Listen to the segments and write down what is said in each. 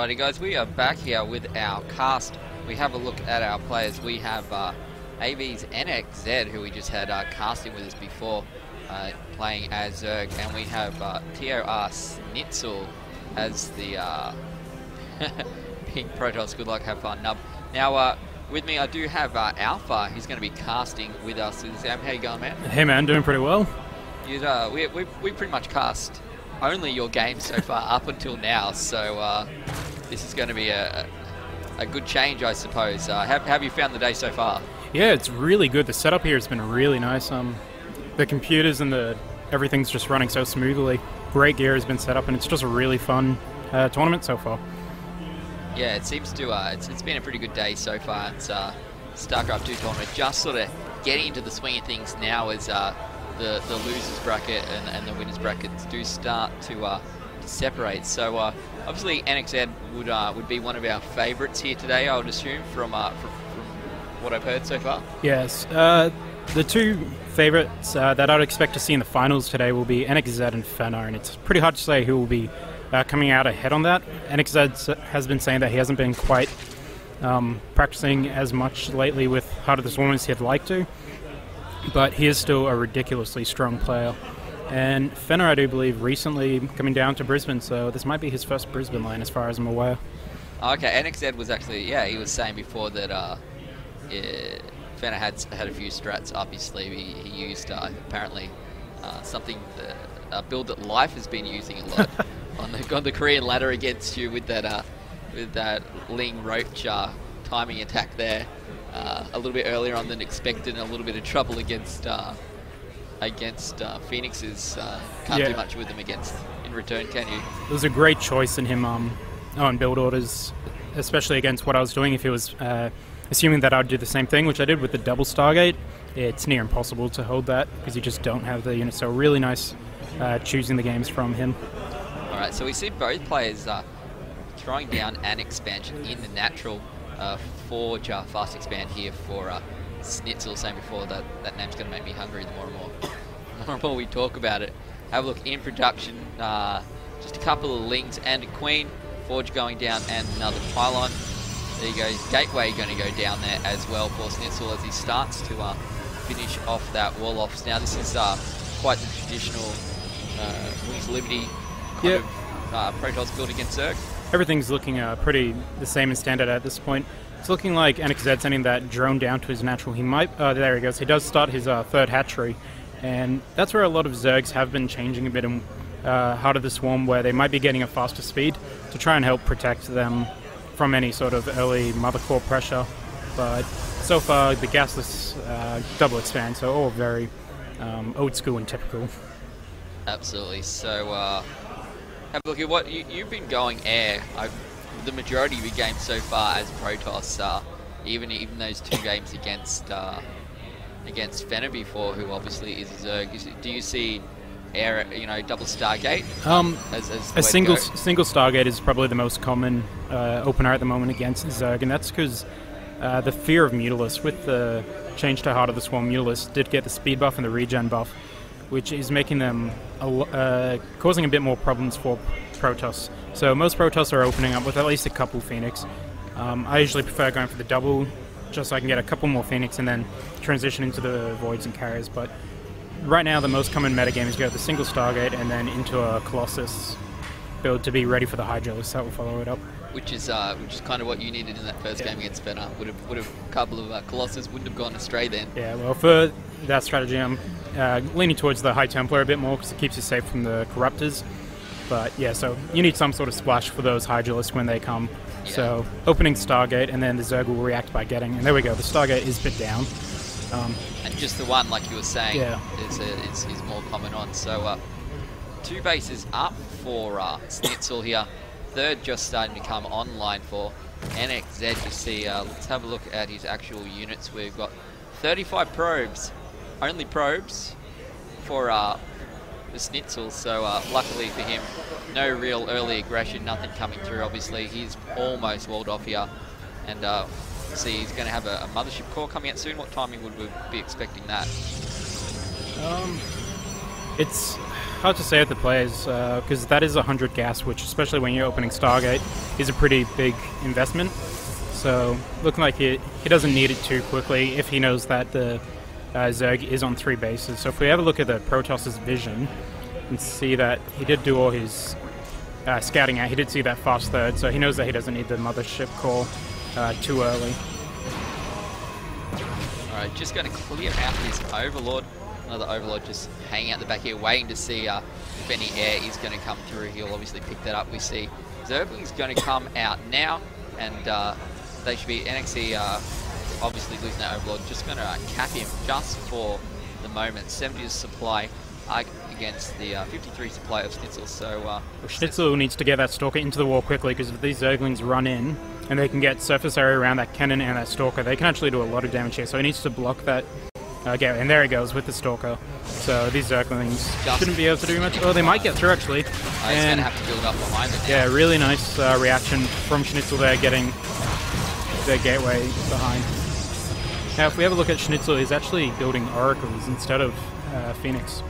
Alrighty guys, we are back here with our cast. We have a look at our players. We have AV's NXZ, who we just had casting with us before, playing as Zerg, and we have TOR Schnitzel as the Pink Protoss. Good luck, have fun, Nub. Now, with me I do have Alpha. He's going to be casting with us. Sam, how you going, man? Hey man, doing pretty well. We pretty much cast only your game so far up until now, so this is going to be a good change, I suppose. Have you found the day so far? Yeah, it's really good. The setup here has been really nice. The computers and everything's just running so smoothly. Great gear has been set up, and it's just a really fun tournament so far. Yeah, it seems to it's been a pretty good day so far. It's StarCraft 2 tournament just sort of getting into the swing of things now as the losers bracket and the winners brackets do start to separate. So obviously NXZ would be one of our favourites here today, I would assume, from what I've heard so far. Yes, the two favourites that I'd expect to see in the finals today will be NXZ and Fenner, and it's pretty hard to say who will be coming out ahead on that. NXZ has been saying that he hasn't been quite practicing as much lately with Heart of the Swarm as he'd like to, but he is still a ridiculously strong player. And Fenner, I do believe, recently coming down to Brisbane, so this might be his first Brisbane lane as far as I'm aware. Okay, NXZ was actually, yeah, he was saying before that Fenner had a few strats up his sleeve. He used apparently something, a build that Life has been using a lot on the Korean ladder against you with that Ling Roach timing attack there. A little bit earlier on than expected, and a little bit of trouble against Phoenix's. Can't do much with them in return, can you? It was a great choice in him on build orders, especially against what I was doing. If he was assuming that I'd do the same thing, which I did with the double Stargate, it's near impossible to hold that because you just don't have the unit. So really nice choosing the games from him. Alright, so we see both players throwing down an expansion in the natural. Forge fast expand here for Schnitzel, saying before that name's going to make me hungry the more and more we talk about it. Have a look in production, just a couple of Lings and a Queen. Forge going down and another pylon. There you go, Gateway going to go down there as well for Schnitzel as he starts to finish off that wall off. Now this is quite the traditional Wings Liberty kind of Protoss build against Zerg. Everything's looking pretty the same and standard at this point. It's looking like NXZ sending that drone down to his natural. He might, there he goes. He does start his third hatchery, and that's where a lot of Zergs have been changing a bit in Heart of the Swarm, where they might be getting a faster speed to try and help protect them from any sort of early mother core pressure. But so far, the gasless double expand, so all very old school and typical. Absolutely. So. Have a look at what you've been going air. The majority of your games so far as Protoss, even those two games against Fenner before, who obviously is a Zerg. Do you see air, double Stargate? As a single Stargate is probably the most common opener at the moment against Zerg, and that's because the fear of Mutalisk with the change to Heart of the Swarm. Mutalisk did get the speed buff and the regen buff, which is making them causing a bit more problems for Protoss. So most Protoss are opening up with at least a couple Phoenix. I usually prefer going for the double, just so I can get a couple more Phoenix and then transition into the Voids and Carriers. But right now the most common metagame is go with the single Stargate and then into a Colossus build to be ready for the Hydralisk that will follow it up. Which is kind of what you needed in that first game against Fenner. Would have a couple of Colossus wouldn't have gone astray then. Yeah, well, for that strategy, I'm leaning towards the High Templar a bit more because it keeps you safe from the Corruptors. But yeah, so you need some sort of splash for those Hydralisks when they come. Yeah. So opening Stargate, and then the Zerg will react by getting. And there we go, the Stargate is bit down. And just the one, like you were saying, is more common on. So two bases up for Schnitzel here. Third just starting to come online for NXZ. You see, let's have a look at his actual units. We've got 35 probes, only probes for the Schnitzel. So luckily for him, no real early aggression, nothing coming through. Obviously, he's almost walled off here, and see, he's going to have a mothership core coming out soon. What timing would we be expecting that? It's hard to say with the players, because that is 100 gas, which, especially when you're opening Stargate, is a pretty big investment. So, looking like he doesn't need it too quickly if he knows that the Zerg is on 3 bases. So if we have a look at the Protoss's vision, and see that he did do all his scouting out, he did see that fast third, so he knows that he doesn't need the mothership call too early. Alright, just going to clear out this Overlord. Another Overlord just hanging out the back here, waiting to see if any air is going to come through. He'll obviously pick that up. We see Zergling's going to come out now, and they should be NXZ obviously losing that Overlord. Just going to cap him just for the moment. 70 supply against the 53 supply of Schnitzel. So well, Schnitzel needs to get that Stalker into the wall quickly, because if these Zerglings run in and they can get surface area around that cannon and that Stalker, they can actually do a lot of damage here. So he needs to block that gateway, and there he goes with the Stalker. So these Zerglings shouldn't be able to do much. Oh, they might get through actually. He's going to have to build up behind it now. Yeah, really nice reaction from Schnitzel there, getting their gateway behind. Now, if we have a look at Schnitzel, he's actually building oracles instead of Phoenix.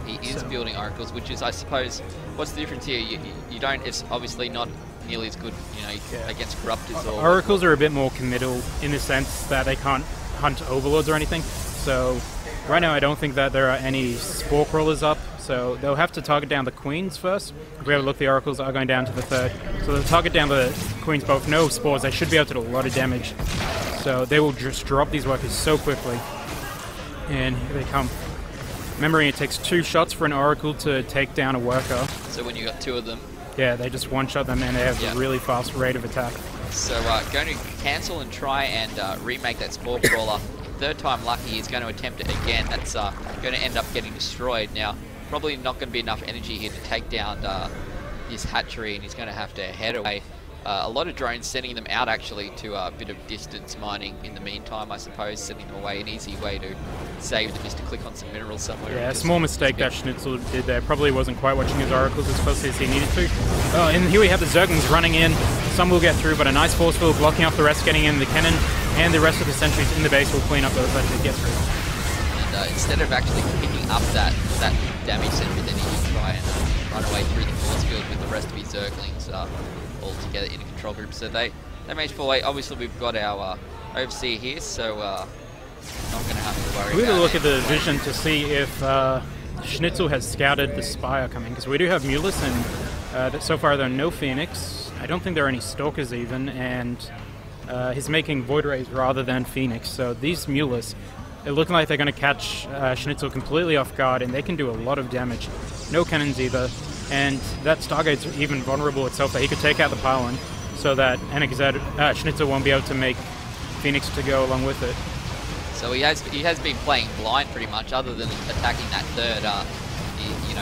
He is building oracles, which is, I suppose, what's the difference here? You don't, it's obviously not nearly as good, you know, against corruptors. Or oracles are a bit more committal in the sense that they can't hunt overlords or anything. So right now I don't think that there are any spore crawlers up, so they'll have to target down the queens first. If we have a look, the oracles are going down to the 3rd. So they'll target down the queens, both no spores. They should be able to do a lot of damage. So they will just drop these workers so quickly. And here they come. Remembering it takes 2 shots for an oracle to take down a worker. So when you got 2 of them, yeah, they just one-shot them and they have a really fast rate of attack. So going to cancel and try and remake that spore crawler. 3rd time lucky, he's going to attempt it again. That's going to end up getting destroyed. Now, probably not going to be enough energy here to take down his hatchery, and he's going to have to head away. A lot of drones sending them out actually to a bit of distance mining in the meantime, I suppose, sending them away. An easy way to save them is to click on some minerals somewhere. Yeah, a small mistake that Schnitzel did there. Probably wasn't quite watching his oracles as closely as he needed to. Oh, and here we have the Zerglings running in. Some will get through, but a nice force field blocking off the rest, getting in the cannon, and the rest of the sentries in the base will clean up those that did get through. And instead of actually picking up that damage sentry, then he can try and run away through the force field with the rest of his Zerglings all together in a control group. So they managed to pull away. Obviously, we've got our overseer here, so not going to have to worry about it. We're going to look at the vision to see if Schnitzel has scouted the Spire coming, because we do have Mulus, and so far there are no Phoenix. I don't think there are any Stalkers even, and he's making Void Rays rather than Phoenix. So these Mulus, they're looking like they're going to catch Schnitzel completely off guard, and they can do a lot of damage. No cannons either. And that Stargate's even vulnerable itself, that he could take out the pylon so that NXZ, Schnitzel won't be able to make Phoenix to go along with it. So he has been playing blind pretty much, other than attacking that 3rd.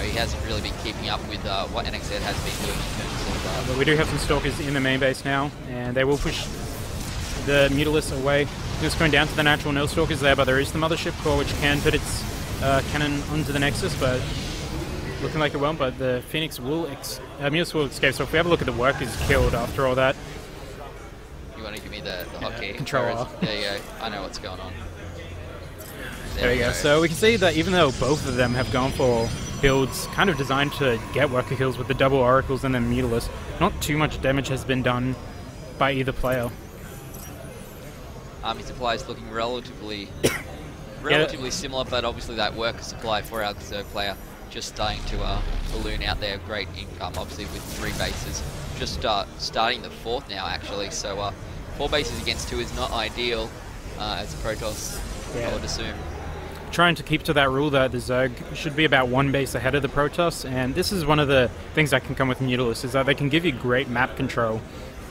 He hasn't really been keeping up with what NXZ has been doing in terms of... But we do have some Stalkers in the main base now, and they will push the Mutalists away. Just going down to the natural no Stalkers there, but there is the Mothership core, which can put its cannon onto the Nexus, but looking like it won't. But the Phoenix will Mulus will escape. So if we have a look at the workers killed after all that. You want to give me the hotkey? Control. There you go. I know what's going on. There we go. So we can see that even though both of them have gone for builds kind of designed to get worker kills with the double oracles and then Mutalists, not too much damage has been done by either player. Army supply is looking relatively similar, but obviously that worker supply for our Zerg player just starting to balloon out there. Great income, obviously, with 3 bases. Just starting the 4th now, actually. So 4 bases against 2 is not ideal as a Protoss, I would assume. Trying to keep to that rule that the Zerg should be about 1 base ahead of the Protoss, and this is one of the things that can come with Mutalists, is that they can give you great map control.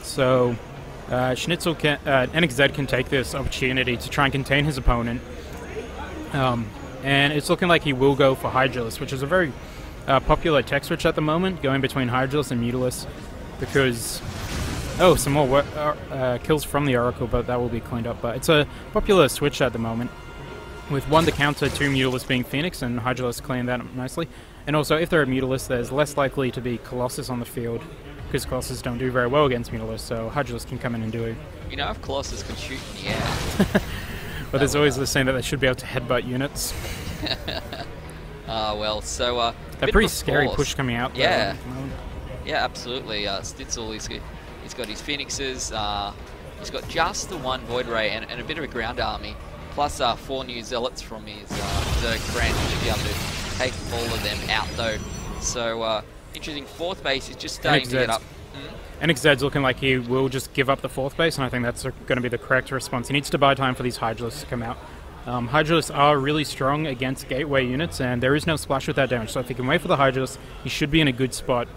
So Schnitzel can, NXZ can take this opportunity to try and contain his opponent. And it's looking like he will go for Hydralisk, which is a very popular tech switch at the moment, going between Hydralisk and Mutalisk, because... Oh, some more kills from the Oracle, but that will be cleaned up. But it's a popular switch at the moment, with 1 to counter 2 Mutalisk being Phoenix, and Hydralisk cleaning that up nicely. And also, if there are Mutalists, there's less likely to be Colossus on the field, because Colossus don't do very well against Mutalists, so Hydralisk can come in and do it. You know, if Colossus could shoot in the air... But there's always the saying that they should be able to headbutt units. Well, so a pretty scary push coming out there. Yeah, yeah, absolutely. Schnitzel, he's got his Phoenixes. He's got just the one Void Ray and a bit of a ground army, plus 4 new Zealots from his Zerg friend, who should be able to take all of them out though. So interesting. 4th base is just starting to get up. NXZ's looking like he will just give up the 4th base, and I think that's going to be the correct response. He needs to buy time for these Hydralisks to come out. Hydralisks are really strong against gateway units, and there is no splash without damage, so if he can wait for the Hydralisk, he should be in a good spot.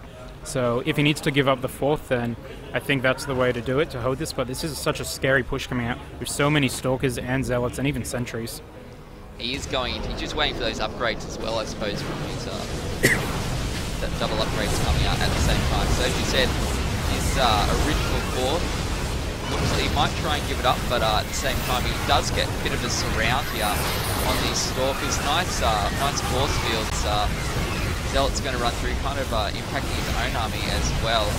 So if he needs to give up the 4th, then I think that's the way to do it, to hold this, but this is such a scary push coming out with so many Stalkers and Zealots and even Sentries. He's just waiting for those upgrades as well, I suppose, from his that double upgrades coming out at the same time. So as you said, his original 4th looks like he might try and give it up, but at the same time he does get a bit of a surround here on these Stalkers. Nice force fields. Zealot's going to run through, kind of impacting his own army as well.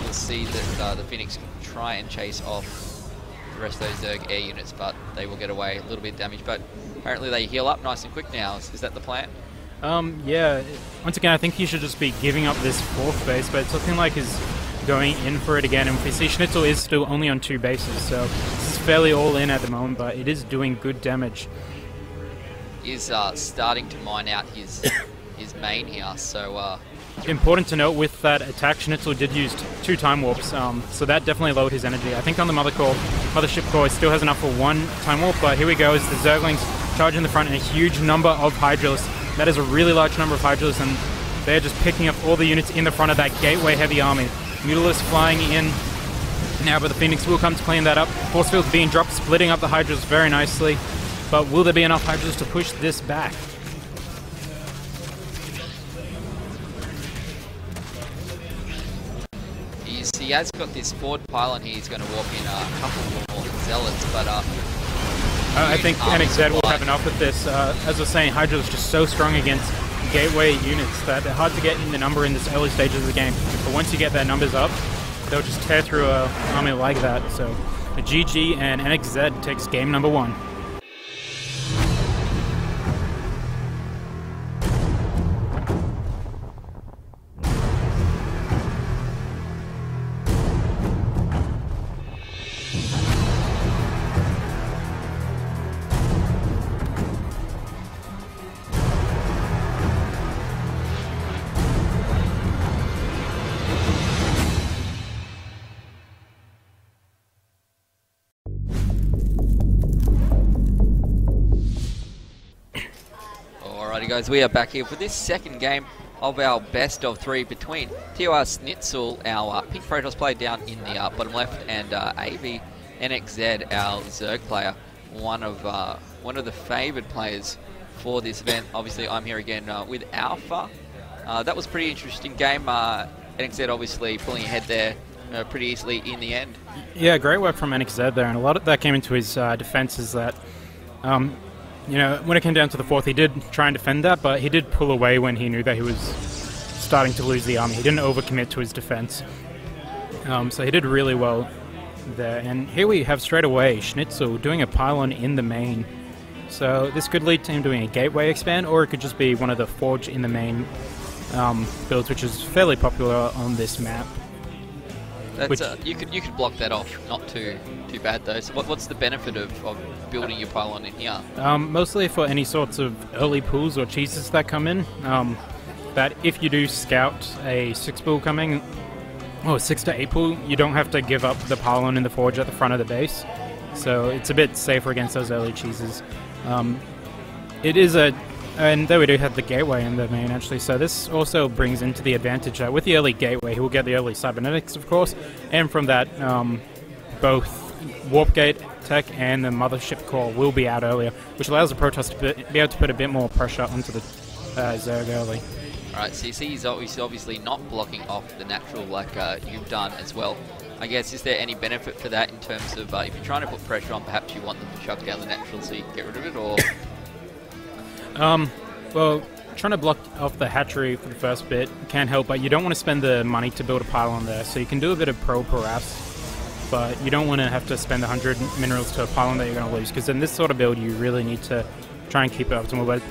You'll see that the Phoenix can try and chase off the rest of those Zerg air units, but they will get away a little bit damaged. But apparently they heal up nice and quick now. Is that the plan? Yeah. Once again, I think he should just be giving up this 4th base, but it's looking like he's going in for it again. And we see Schnitzel is still only on 2 bases, so this is fairly all in at the moment, but it is doing good damage. He's starting to mine out his main here, so important to note with that attack, Schnitzel did use 2 time warps, so that definitely lowered his energy. I think on the mothership core, it still has enough for 1 time warp, but here we go as the Zerglings charge in the front and a huge number of Hydralisks. That is a really large number of Hydralisks, and they're just picking up all the units in the front of that gateway heavy army. Mutalisks flying in now, but the Phoenix will come to clean that up. Force fields being dropped, splitting up the Hydralisks very nicely, but will there be enough Hydralisks to push this back? He has got this forward pylon here. He's going to walk in a couple more Zealots, but I think NXZ will have enough with this. As I was saying, Hydra is just so strong against gateway units that they're hard to get in the number in this early stages of the game. But once you get their numbers up, they'll just tear through an army like that. So the GG and NXZ takes game number 1. Guys, we are back here for this second game of our best of 3 between TOR Schnitzel, our Pink Protoss player down in the bottom left, and AV NXZ, our Zerg player, one of the favoured players for this event. Obviously, I'm here again with Alpha. That was a pretty interesting game. NXZ obviously pulling ahead there pretty easily in the end. Yeah, great work from NXZ there, and a lot of that came into his defense is that you know, when it came down to the 4th, he did try and defend that, but he did pull away when he knew that he was starting to lose the army. He didn't overcommit to his defense. So he did really well there. And here we have straight away Schnitzel doing a pylon in the main. So this could lead to him doing a gateway expand, or it could just be one of the forge in the main builds, which is fairly popular on this map. That's, you could block that off, not too bad though. So what's the benefit of building your pylon in here? Mostly for any sorts of early pools or cheeses that come in. That if you do scout a 6 pool coming, or 6 to 8 pool, you don't have to give up the pylon in the forge at the front of the base. So it's a bit safer against those early cheeses. It is and there we do have the gateway in the main actually, so this also brings into the advantage with the early gateway, he will get the early cybernetics of course, and from that both warp gate tech and the mothership core will be out earlier, which allows the Protoss to be able to put a bit more pressure onto the Zerg early. Alright, so you see he's obviously not blocking off the natural like you've done as well. I guess, is there any benefit for that in terms of if you're trying to put pressure on, perhaps you want them to chuck down the natural so you can get rid of it, or...? Well, trying to block off the hatchery for the first bit can help, but you don't want to spend the money to build a pylon there, so you can do a bit of harass, but you don't want to have to spend 100 minerals to a pylon that you're going to lose, because in this sort of build you really need to try and keep it optimal. But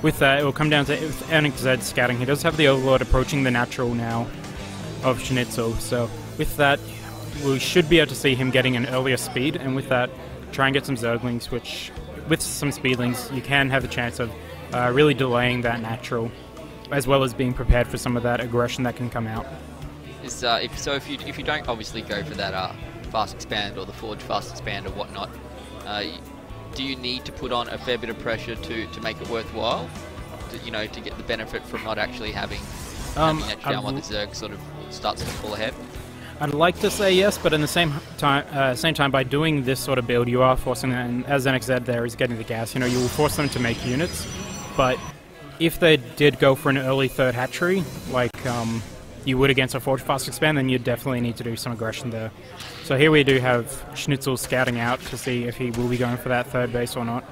with that, it will come down to NXZ scouting. He does have the Overlord approaching the natural now of Schnitzel, so with that, we should be able to see him getting an earlier speed, and with that, try and get some Zerglings, which, with some Speedlings, you can have the chance of really delaying that natural, as well as being prepared for some of that aggression that can come out. If you don't obviously go for that fast expand or the Forge fast expand or whatnot, do you need to put on a fair bit of pressure to make it worthwhile? To get the benefit from not actually having that down while the Zerg sort of starts to pull ahead? I'd like to say yes, but in the same time, by doing this sort of build, you are forcing them, and as NXZ there is getting the gas, you will force them to make units, but if they did go for an early third hatchery, like you would against a Forge fast expand, then you'd definitely need to do some aggression there. So here we do have Schnitzel scouting out to see if he will be going for that third base or not.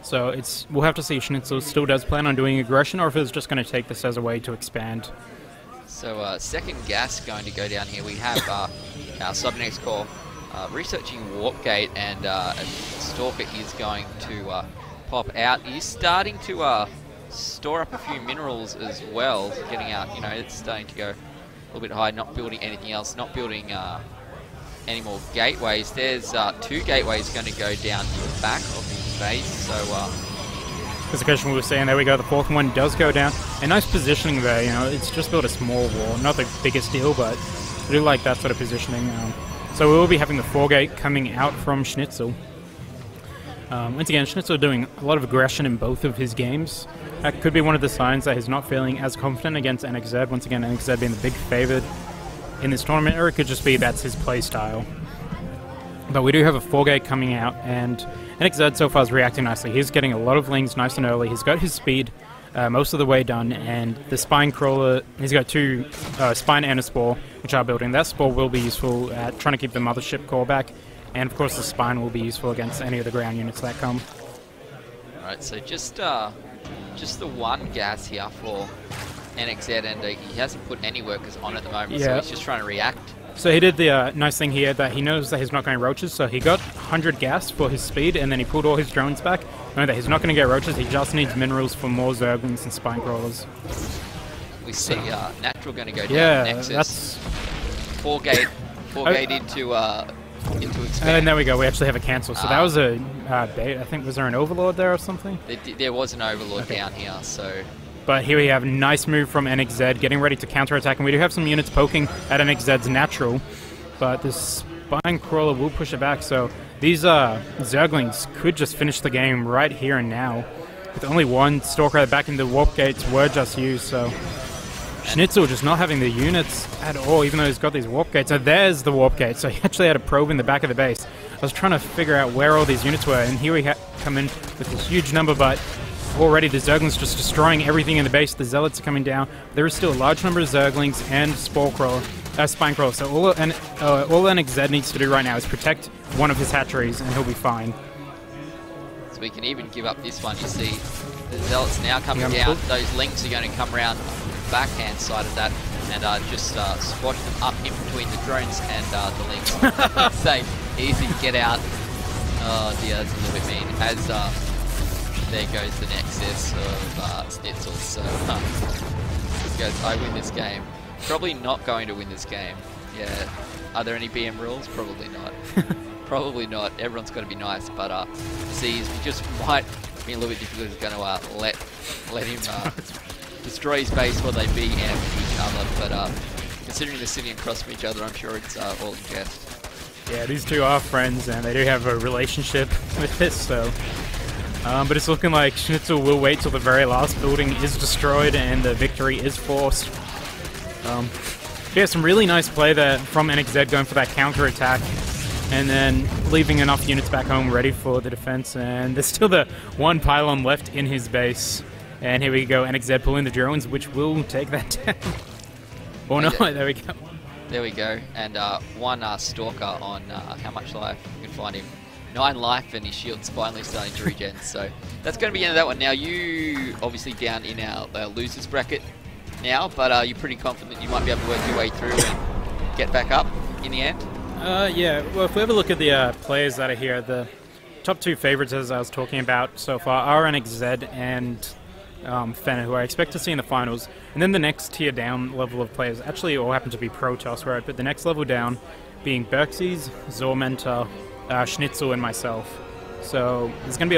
So we'll have to see if Schnitzel still does plan on doing aggression, or if it's just going to take this as a way to expand. So second gas going to go down here. We have our Subnext core researching Warp Gate, and a Stalker is going to pop out. He's starting to store up a few minerals as well, getting out, it's starting to go a little bit high, not building anything else, not building any more gateways. There's 2 gateways going to go down the back of the base, so as the question we were saying, there we go, the 4th one does go down. A nice positioning there, it's just built a small wall, not the biggest deal, but I do like that sort of positioning. So we will be having the 4 gate coming out from Schnitzel. Once again, Schnitzel doing a lot of aggression in both of his games. That could be one of the signs that he's not feeling as confident against NXZ. Once again, NXZ being the big favored in this tournament, or it could just be that's his play style. But we do have a 4 gate coming out, and NXZ so far is reacting nicely. He's getting a lot of lings nice and early. He's got his speed most of the way done, and the Spine Crawler, he's got 2 Spine and a Spore, which are building. That Spore will be useful at trying to keep the Mothership core back, and of course the Spine will be useful against any of the ground units that come. Alright, so just the 1 gas here for NXZ, and he hasn't put any workers on at the moment, so he's just trying to react. So he did the nice thing here that he knows that he's not going roaches, so he got 100 gas for his speed, and then he pulled all his drones back, knowing that he's not going to get roaches, he just needs minerals for more Zerglings and Spine Crawlers. We see Natural going to go down Nexus. That's 4 gate into expand. And there we go, we actually have a cancel. So that was a bait. I think, was there an Overlord there or something? There was an Overlord down here, so... But here we have a nice move from NXZ, getting ready to counterattack, and we do have some units poking at NXZ's natural, but this Spine Crawler will push it back, so these Zerglings could just finish the game right here and now. With only 1 Stalker at the back, and the Warp Gates were just used, so... Schnitzel just not having the units at all, even though he's got these Warp Gates. So there's the Warp Gate, so he actually had a probe in the back of the base. I was trying to figure out where all these units were, and here we come in with a huge number, but already the Zerglings just destroying everything in the base. The Zealots are coming down. There is still a large number of Zerglings and Spine Crawler. So all NXZ needs to do right now is protect one of his hatcheries, and he'll be fine. So we can even give up this one. You see the Zealots now coming down. Those Lings are going to come around the backhand side of that and just squash them up in between the drones and the Lings. Say, easy, get out. Oh dear, that's a little bit mean. As there goes the Nexus of Schnitzel. So goes, I win this game. Probably not going to win this game. Yeah. Are there any BM rules? Probably not. Probably not. Everyone's got to be nice, but C's just might be a little bit difficult. He's going to let him destroy his base while they BM each other. But considering they're sitting across from each other, I'm sure it's all in jest. Yeah, these two are friends, and they do have a relationship with this, so... but it's looking like Schnitzel will wait till the very last building is destroyed and the victory is forced. Yeah, some really nice play there from NXZ going for that counter-attack and then leaving enough units back home ready for the defense, and there's still the 1 pylon left in his base. And here we go, NXZ pulling the drones, which will take that down. Oh no, there we go. There we go, and 1 Stalker on how much life? You can find him. 9 life, and his shield's finally starting to regen, so that's going to be the end of that one. Now, you obviously down in our losers bracket now, but you're pretty confident you might be able to work your way through and get back up in the end? Yeah, well, if we ever look at the players that are here, the top two favorites, as I was talking about so far, are NXZ and Fenner, who I expect to see in the finals. And then the next tier down level of players actually all happen to be Protoss, right? But the next level down being Berxies, Zormenter, Schnitzel, and myself. So there's going to be